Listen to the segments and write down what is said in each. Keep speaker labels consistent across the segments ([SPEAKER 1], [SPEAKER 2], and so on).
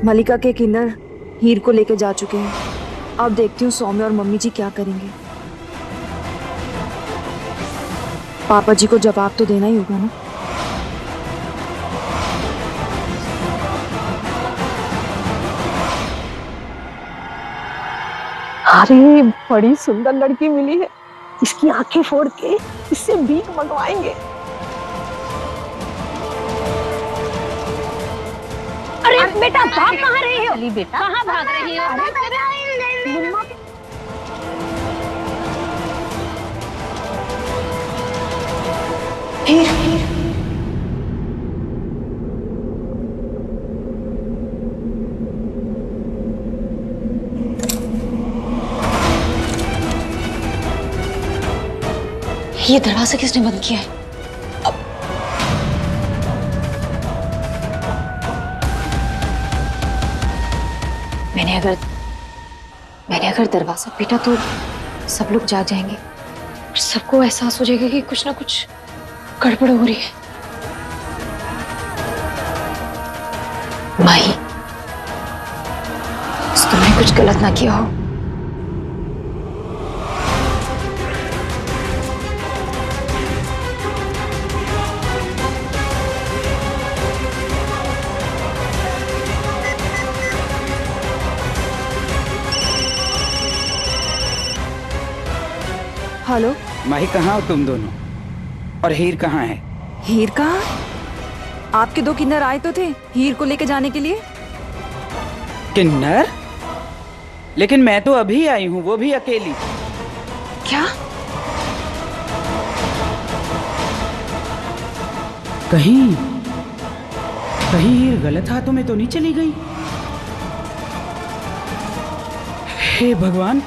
[SPEAKER 1] मलिका के किन्नर हीर को लेकर जा चुके हैं। अब देखती हूँ सौम्य और मम्मी जी क्या करेंगे। पापा जी को जवाब तो देना ही होगा ना।
[SPEAKER 2] अरे बड़ी सुंदर लड़की मिली है, इसकी आंखें फोड़ के इससे भीख मंगवाएंगे।
[SPEAKER 3] अरे बेटा भाग कहाँ रही हो? चली बेटा, कहाँ भाग रही हो?
[SPEAKER 1] हीर,
[SPEAKER 4] ये दरवाजा किसने बंद किया है? मैंने अगर दरवाजा पीटा तो सब लोग जाग जाएंगे और सबको एहसास हो जाएगा कि कुछ ना कुछ गड़बड़ हो रही है। माही, तुमने कुछ गलत ना किया हो।
[SPEAKER 1] हेलो।
[SPEAKER 5] माही, कहाँ हो तुम दोनों? और हीर कहाँ है?
[SPEAKER 1] हीर कहाँ? आपके दो किन्नर आए तो थे हीर को लेके जाने के लिए।
[SPEAKER 5] किन्नर? लेकिन मैं तो अभी आई हूँ, वो भी अकेली।
[SPEAKER 1] क्या?
[SPEAKER 5] कहीं हीर गलत हाथों में तो नहीं चली गई? हे भगवान!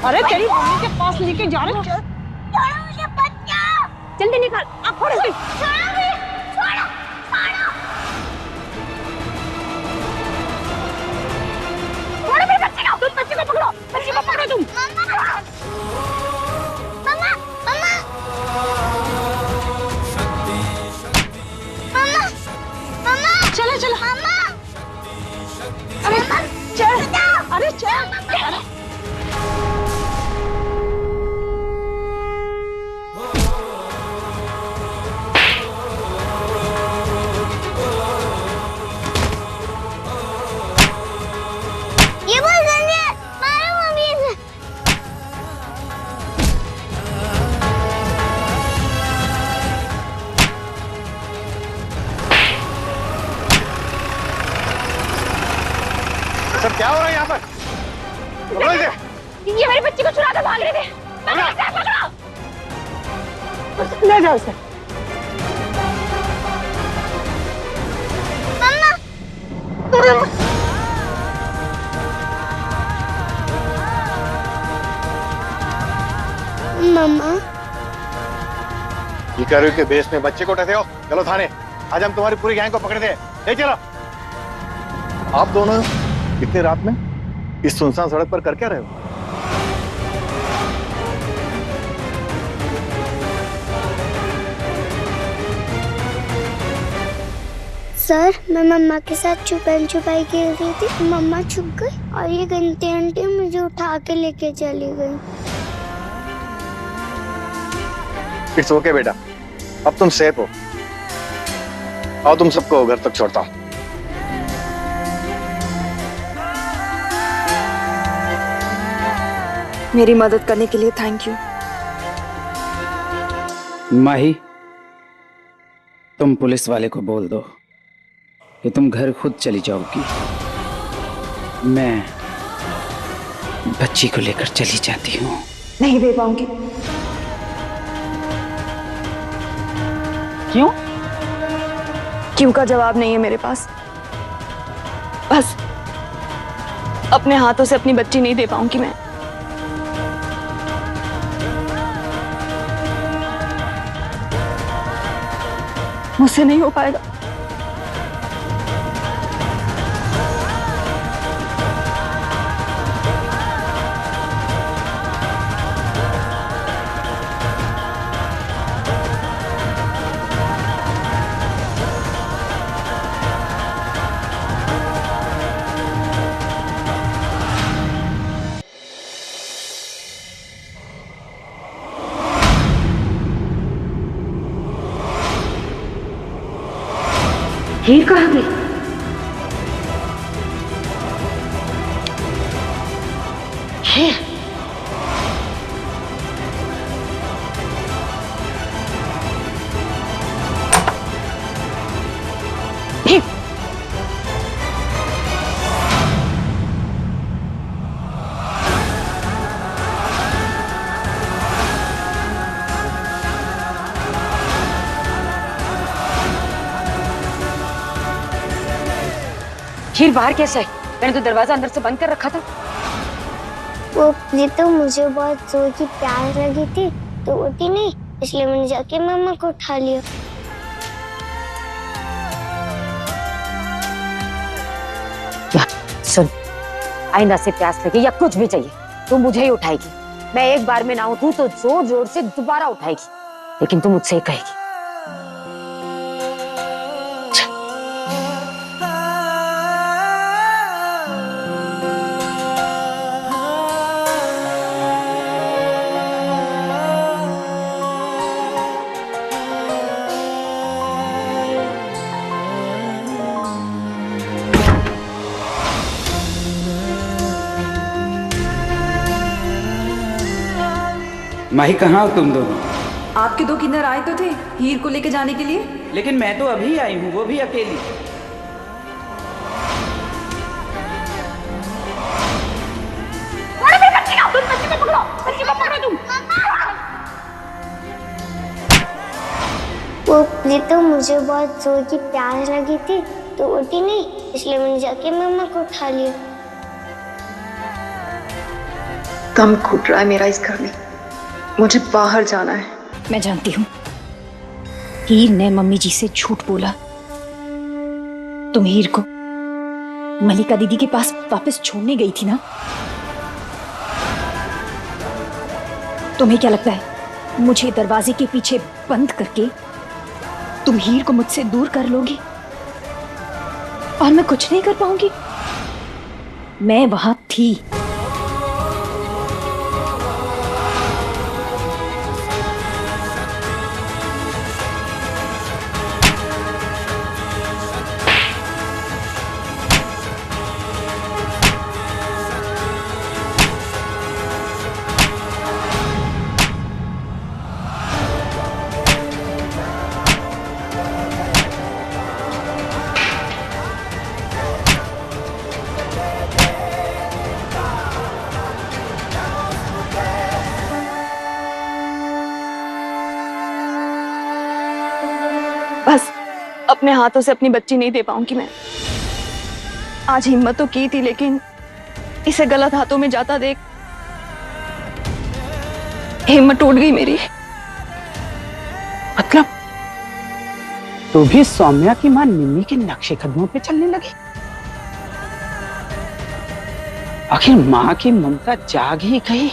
[SPEAKER 2] अरे तेरी मम्मी के पास लेके जा रहे।
[SPEAKER 3] जल्दी निकाल, आप फोड़ दे। छोड़ो मेरे बच्चे को, तुम बच्चे को पकड़ो, बच्चे को पकड़ो तुम। मम्मा, मम्मा, मम्मा, मम्मा, चलो चलो, मम्मा, अरे चल, अरे चल। ये बोल जल्दी मारो मम्मी से।
[SPEAKER 6] सब क्या हो रहा है यहाँ पर? पकड़ो इसे।
[SPEAKER 3] ये मेरे बच्चे को चुरा कर भाग रहे थे। पकड़ो।
[SPEAKER 2] ले जाओ इसे।
[SPEAKER 3] मम्मा,
[SPEAKER 6] ये कह रहे हो कि बेस में बच्चे को उठाते हो? चलो थाने, आज हम तुम्हारी पूरी गैंग को पकड़ते हैं। ले चलो। आप दोनों इतनी रात में इस सुनसान सड़क पर कर क्या रहे हो?
[SPEAKER 7] सर, मैं मम्मा के साथ छुपन छुपाई खेल रही थी। मम्मा छुप गई और ये घंटे आंटी मुझे उठा के लेके चली गई।
[SPEAKER 6] इट्स ओके बेटा, अब तुम सेफ हो। आओ तुम सबको घर तक छोड़ता हूँ।
[SPEAKER 1] मेरी मदद करने के लिए थैंक यू।
[SPEAKER 5] माही, तुम पुलिस वाले को बोल दो कि तुम घर खुद चली जाओगी। मैं बच्ची को लेकर चली जाती हूँ।
[SPEAKER 1] नहीं दे पाऊंगी।
[SPEAKER 2] क्यों?
[SPEAKER 1] क्यों का जवाब नहीं है मेरे पास। बस अपने हाथों से अपनी बच्ची नहीं दे पाऊंगी मैं। मुझसे नहीं हो पाएगा।
[SPEAKER 4] हीर कहाँ गई? हीर? हीर? हीर बाहर कैसे है? मैंने तो दरवाजा अंदर से बंद कर रखा था।
[SPEAKER 7] वो तो मुझे बहुत जोर की प्यास लगी थी तो उठी नहीं, इसलिए मैंने जाके मम्मा को उठा लिया।
[SPEAKER 4] सुन, आइंदा से प्यास लगे या कुछ भी चाहिए तू मुझे ही उठाएगी। मैं एक बार में ना उठूं तो जोर जोर से दोबारा उठाएगी, लेकिन तू मुझसे ही कहेगी।
[SPEAKER 5] माही कहाँ हो तुम दोनों?
[SPEAKER 8] आपके दो किन्नर आए तो थे हीर को लेके जाने के लिए।
[SPEAKER 5] लेकिन मैं तो अभी आई हूँ, वो भी अकेली।
[SPEAKER 7] वो तो मुझे बहुत जोर की प्यास लगी थी तो उठी नहीं, इसलिए मैंने जाके मम्मा को उठा लिया।
[SPEAKER 1] दम घुट रहा है मेरा इस घर में, मुझे बाहर जाना है।
[SPEAKER 4] मैं जानती हूँ हीर ने मम्मी जी से झूठ बोला। तुम हीर को मलिका दीदी के पास वापस छोड़ने गई थी ना? तुम्हें क्या लगता है मुझे दरवाजे के पीछे बंद करके तुम हीर को मुझसे दूर कर लोगी और मैं कुछ नहीं कर पाऊंगी? मैं वहां थी।
[SPEAKER 1] बस अपने हाथों से अपनी बच्ची नहीं दे पाऊंगी मैं। आज हिम्मत तो की थी, लेकिन इसे गलत हाथों में जाता देख हिम्मत टूट गई मेरी।
[SPEAKER 5] मतलब तू भी सौम्या की मां निम्मी के नक्शे कदमों पे चलने लगी? आखिर मां की ममता जाग ही गई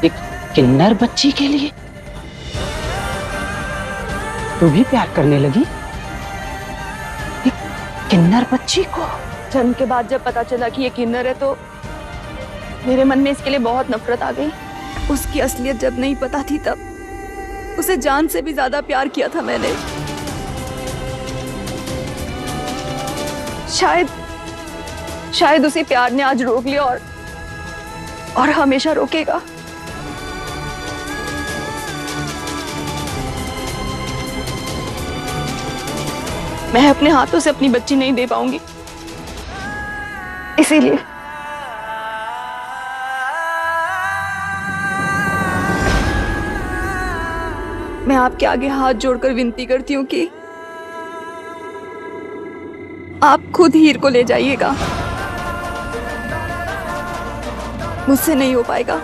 [SPEAKER 5] एक किन्नर बच्ची के लिए। तू भी प्यार करने लगी एक किन्नर बच्ची को?
[SPEAKER 1] जन्म के बाद जब पता चला कि ये किन्नर है तो मेरे मन में इसके लिए बहुत नफरत आ गई। उसकी असलियत जब नहीं पता थी तब उसे जान से भी ज्यादा प्यार किया था मैंने। शायद उसी प्यार ने आज रोक लिया और हमेशा रोकेगा। मैं अपने हाथों से अपनी बच्ची नहीं दे पाऊंगी, इसीलिए मैं आपके आगे हाथ जोड़कर विनती करती हूँ कि आप खुद हीर को ले जाइएगा। मुझसे नहीं हो पाएगा।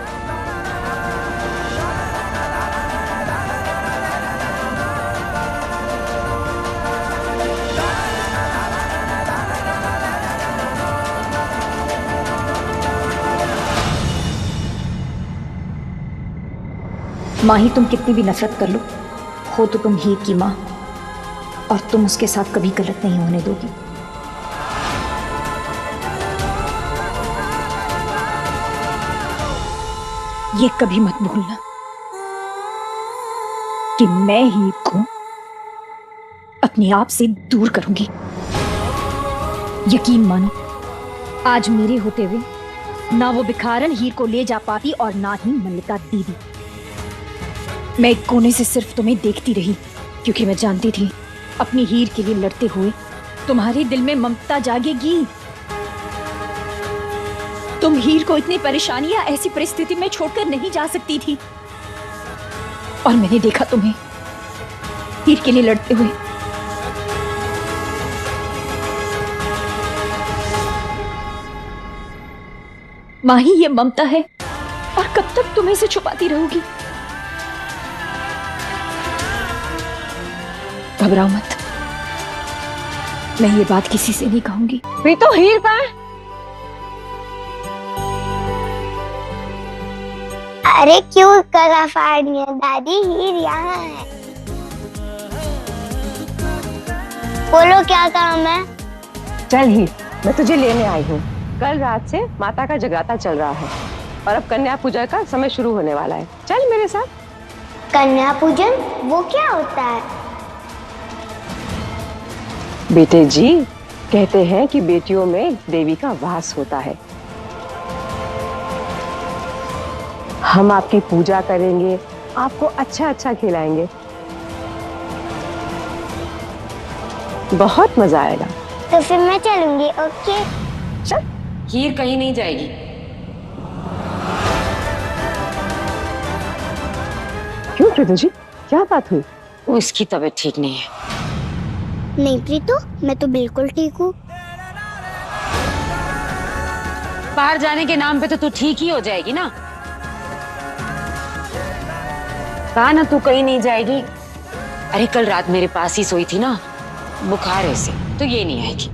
[SPEAKER 4] माही, तुम कितनी भी नफरत कर लो, हो तो तुम हीर की माँ, और तुम उसके साथ कभी गलत नहीं होने दोगी। ये कभी मत भूलना कि मैं हीर को अपने आप से दूर करूंगी। यकीन मानो, आज मेरे होते हुए ना वो भिखारन हीर को ले जा पाती और ना ही मल्लिका दीदी। मैं एक कोने से सिर्फ तुम्हें देखती रही, क्योंकि मैं जानती थी अपनी हीर के लिए लड़ते हुए तुम्हारे दिल में ममता जागेगी। तुम हीर को इतनी परेशानी या ऐसी परिस्थिति में छोड़कर नहीं जा सकती थी, और मैंने देखा तुम्हें हीर के लिए लड़ते हुए। माही, ये ममता है, और कब तक तुम इसे छुपाती रहोगी? घबराओ मत, मैं ये बात किसी से नहीं कहूंगी।
[SPEAKER 2] प्रीतो, हीर कहाँ है?
[SPEAKER 7] अरे क्यों गला फाड़नी है दादी, हीर यहाँ है। बोलो क्या काम है?
[SPEAKER 2] चल हीर, मैं तुझे लेने आई हूँ। कल रात से माता का जगराता चल रहा है और अब कन्या पूजा का समय शुरू होने वाला है। चल मेरे साथ।
[SPEAKER 7] कन्या पूजन वो क्या होता है?
[SPEAKER 2] बेटे जी, कहते हैं कि बेटियों में देवी का वास होता है। हम आपकी पूजा करेंगे, आपको अच्छा अच्छा खिलाएंगे, बहुत मजा आएगा।
[SPEAKER 7] तो फिर मैं चलूंगी। ओके
[SPEAKER 2] चल।
[SPEAKER 9] हीर कहीं नहीं जाएगी।
[SPEAKER 2] क्यों प्रीतो जी, क्या बात हुई?
[SPEAKER 9] उसकी तबीयत ठीक नहीं है।
[SPEAKER 7] नहीं प्रीतो, मैं तो बिल्कुल ठीक हूँ।
[SPEAKER 9] बाहर जाने के नाम पे तो तू ठीक ही हो जाएगी ना। कहा ना तू कहीं नहीं जाएगी। अरे कल रात मेरे पास ही सोई थी ना, बुखार है इसे, तो ये नहीं आएगी।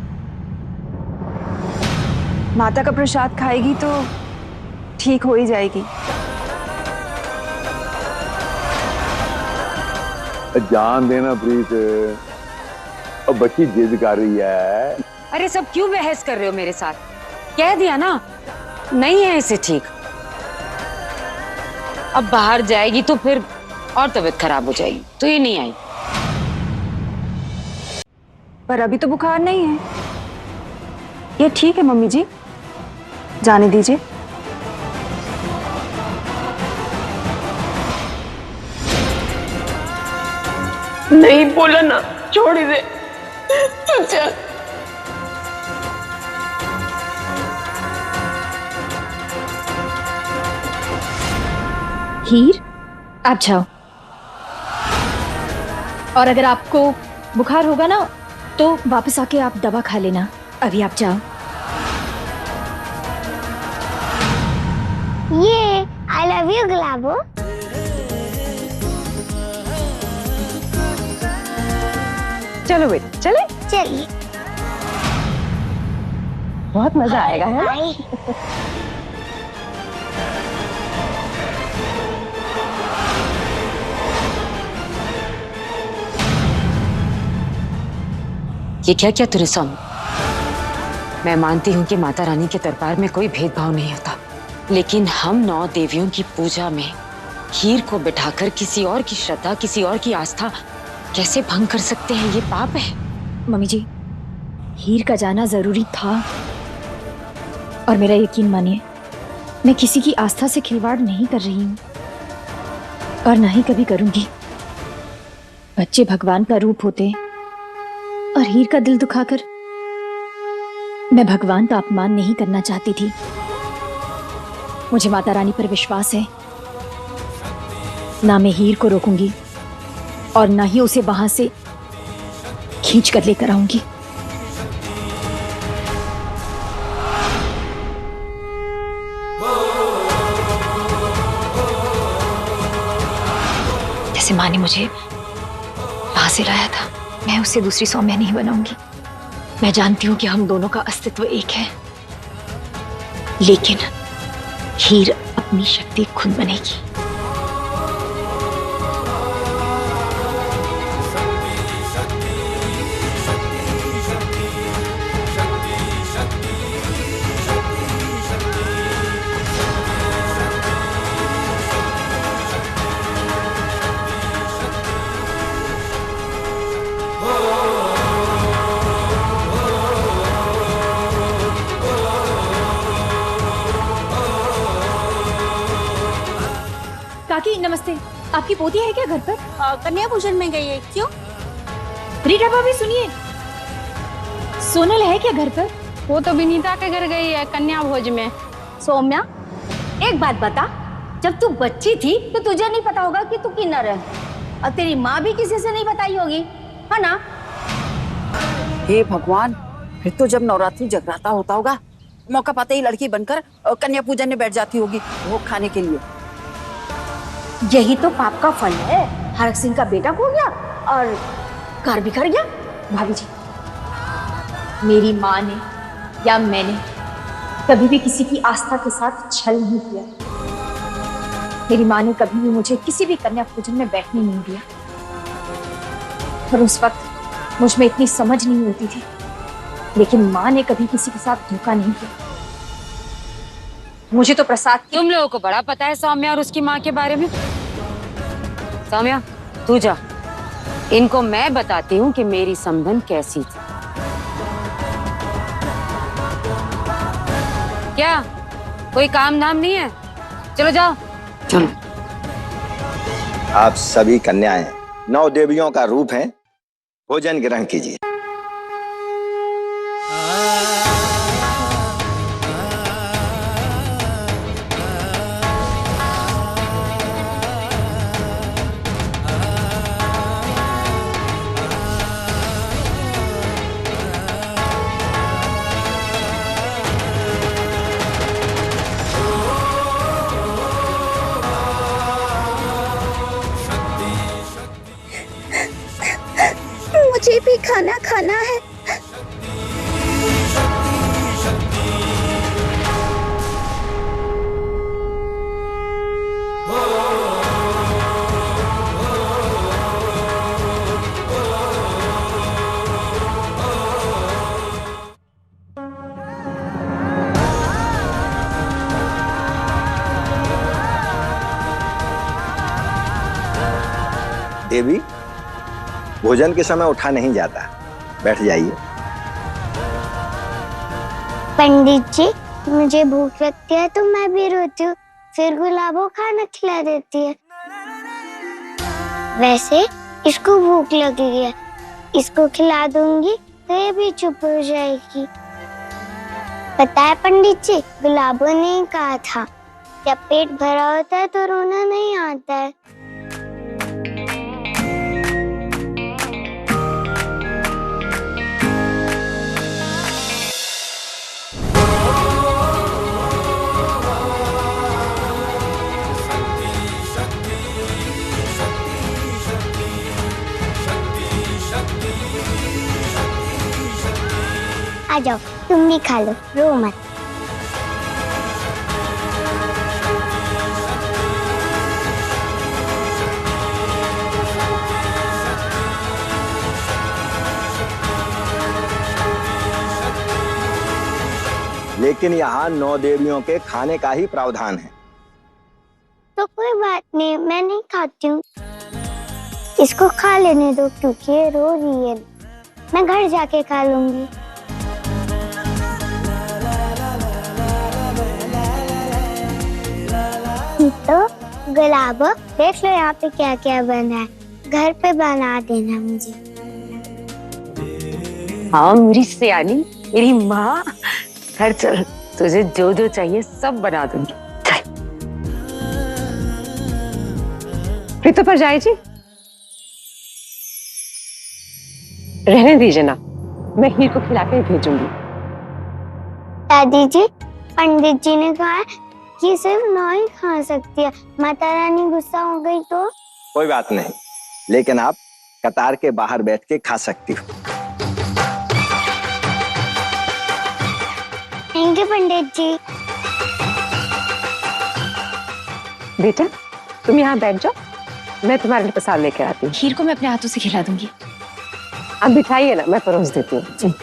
[SPEAKER 8] माता का प्रसाद खाएगी तो ठीक हो ही जाएगी।
[SPEAKER 10] जान देना प्रीत, अब बच्ची जिद कर रही है।
[SPEAKER 9] अरे सब क्यों बहस कर रहे हो मेरे साथ? कह दिया ना नहीं है इसे ठीक। अब बाहर जाएगी तो फिर और तबीयत खराब हो जाएगी, तो ये नहीं आई।
[SPEAKER 8] पर अभी तो बुखार नहीं है। ये ठीक है मम्मी जी, जाने दीजिए।
[SPEAKER 2] नहीं बोला ना, छोड़ दे। तू चल।
[SPEAKER 4] हीर, आप जाओ, और अगर आपको बुखार होगा ना तो वापस आके आप दवा खा लेना। अभी आप जाओ।
[SPEAKER 7] ये आई लव यू गुलाबो।
[SPEAKER 2] चलो बेटा, चले।
[SPEAKER 7] चलिए।
[SPEAKER 2] बहुत मजा आएगा, है ना?
[SPEAKER 7] बाय।
[SPEAKER 9] ये क्या क्या तूने सुन? मैं मानती हूँ कि माता रानी के दरबार में कोई भेदभाव नहीं होता, लेकिन हम 9 देवियों की पूजा में हीर को बिठाकर किसी और की श्रद्धा, किसी और की आस्था कैसे भंग कर सकते हैं? ये पाप है।
[SPEAKER 4] मम्मी जी, हीर का जाना जरूरी था, और मेरा यकीन मानिए, मैं किसी की आस्था से खिलवाड़ नहीं कर रही हूँ, और ना ही कभी करूंगी। बच्चे भगवान का रूप होते हैं, और हीर का दिल दुखाकर मैं भगवान का अपमान नहीं करना चाहती थी। मुझे माता रानी पर विश्वास है, ना मैं हीर को रोकूंगी और ना ही उसे वहां से खींच कर लेकर आऊंगी। जैसे माँ ने मुझे वहां से लाया था, मैं उससे दूसरी सौम्या नहीं बनाऊंगी। मैं जानती हूं कि हम दोनों का अस्तित्व एक है, लेकिन हीर अपनी शक्ति खुद बनेगी।
[SPEAKER 11] Oh
[SPEAKER 4] काकी नमस्ते। आपकी पोती है क्या घर पर?
[SPEAKER 3] कन्या पूजन में गई है। क्यों?
[SPEAKER 4] रीटा भाभी सुनिए, सोनल है क्या घर पर?
[SPEAKER 3] वो तो विनीता के घर गई है कन्या भोज में।
[SPEAKER 11] सौम्या, एक बात बता, जब तू बच्ची थी तो तुझे नहीं पता होगा कि तू किन्नर है, और तेरी माँ भी किसी से नहीं बताई होगी, है ना?
[SPEAKER 12] हे भगवान, फिर तो जब नवरात्रि जगराता होता होगा, मौका पाते ही लड़की बनकर कन्या पूजन में बैठ जाती होगी भोग खाने के लिए।
[SPEAKER 11] यही तो पाप का फल है। हरक सिंह का बेटा खो गया और घर बिखर गया।
[SPEAKER 4] भाभी जी, मेरी माँ ने या मैंने कभी भी किसी की आस्था के साथ छल नहीं किया। मेरी माँ ने कभी भी मुझे किसी भी कन्या पूजन में बैठने नहीं दिया, और उस वक्त मुझ में इतनी समझ नहीं होती थी, लेकिन माँ ने कभी किसी के साथ धोखा नहीं किया। मुझे तो प्रसाद
[SPEAKER 9] तुम लोगों को बड़ा पता है सौम्या और उसकी माँ के बारे में। सौम्या, तू जा, इनको मैं बताती हूँ कि मेरी संबंध कैसी थी। क्या कोई काम धाम नहीं है? चलो जाओ। चलो।
[SPEAKER 13] आप सभी कन्याएं 9 देवियों का रूप हैं, भोजन ग्रहण कीजिए।
[SPEAKER 7] मुझे भी खाना खाना है।
[SPEAKER 13] देवी, भोजन के समय उठा नहीं जाता, बैठ जाइए।
[SPEAKER 7] पंडित जी, मुझे भूख लगती है तो मैं भी रोती हूँ, फिर गुलाबो खाना खिला देती है। वैसे इसको भूख लगी है, इसको खिला दूंगी तो ये भी चुप हो जाएगी। पता है पंडित जी, गुलाबो ने कहा था, जब पेट भरा होता है तो रोना नहीं आता है। आ जाओ, तुम भी खा लो, रो मत।
[SPEAKER 13] लेकिन यहाँ 9 देवियों के खाने का ही प्रावधान है।
[SPEAKER 7] तो कोई बात नहीं, मैं नहीं खाती हूँ, इसको खा लेने दो क्योंकि ये रो रही है। मैं घर जाके खा लूंगी। तो गुलाब, देख लो यहाँ पे क्या क्या बना है, घर पे बना देना मुझे।
[SPEAKER 9] हाँ मेरी सियानी, मेरी माँ, घर चल, तुझे जो जो चाहिए सब बना दूंगी। चल।
[SPEAKER 2] प्रीतो पर जाए जी, रहने दीजिए ना, मैं हीर को खिला के भेजूंगी।
[SPEAKER 7] दादी जी, पंडित जी ने कहा है कि सिर्फ 9 ही खा सकती है, माता रानी गुस्सा हो गई तो?
[SPEAKER 13] कोई बात नहीं, लेकिन आप कतार के बाहर बैठ के खा सकती हो।
[SPEAKER 7] थैंक यू पंडित जी।
[SPEAKER 2] बेटा, तुम यहाँ बैठ जाओ, मैं तुम्हारे लिए प्रसाद लेकर आती हूँ।
[SPEAKER 4] खीर को मैं अपने हाथों से खिला दूंगी।
[SPEAKER 2] आप बिठाइए ना, मैं परोस देती हूँ।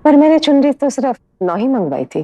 [SPEAKER 2] पर मैंने चुनरी तो सिर्फ 9 ही मंगवाई थी।